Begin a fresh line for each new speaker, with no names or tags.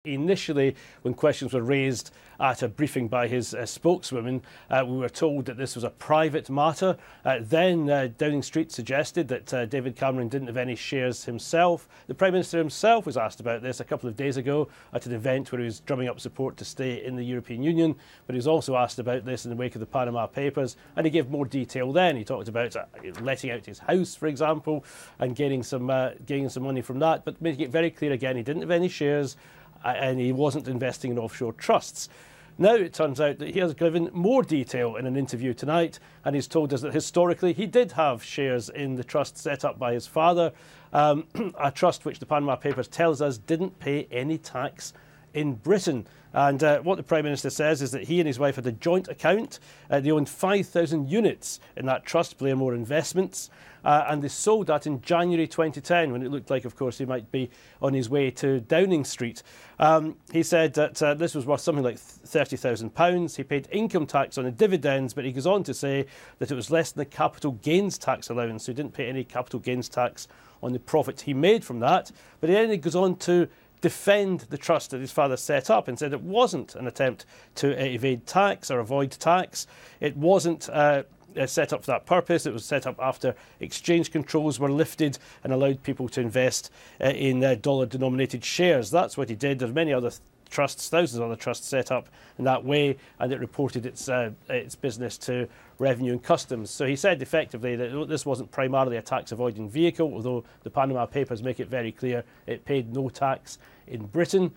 Initially, when questions were raised at a briefing by his spokeswoman, we were told that this was a private matter. Then Downing Street suggested that David Cameron didn't have any shares himself. The Prime Minister himself was asked about this a couple of days ago at an event where he was drumming up support to stay in the European Union, but he was also asked about this in the wake of the Panama Papers, and he gave more detail then. He talked about letting out his house, for example, and getting some money from that, but making it very clear again he didn't have any shares, and he wasn't investing in offshore trusts. Now it turns out that he has given more detail in an interview tonight, and he's told us that historically he did have shares in the trust set up by his father, a trust which the Panama Papers tells us didn't pay any tax in Britain. And what the Prime Minister says is that he and his wife had a joint account. They owned 5,000 units in that trust, Blairmore Investments, and they sold that in January 2010, when it looked like, of course, he might be on his way to Downing Street. He said that this was worth something like £30,000. He paid income tax on the dividends, but he goes on to say that it was less than the capital gains tax allowance, so he didn't pay any capital gains tax on the profit he made from that. But then he goes on to defend the trust that his father set up and said it wasn't an attempt to evade tax or avoid tax. It wasn't set up for that purpose. It was set up after exchange controls were lifted and allowed people to invest in dollar-denominated shares. That's what he did. There's many other trusts, thousands of other trusts set up in that way, and it reported its business to Revenue and Customs. So he said effectively that this wasn't primarily a tax-avoiding vehicle, although the Panama Papers make it very clear it paid no tax in Britain.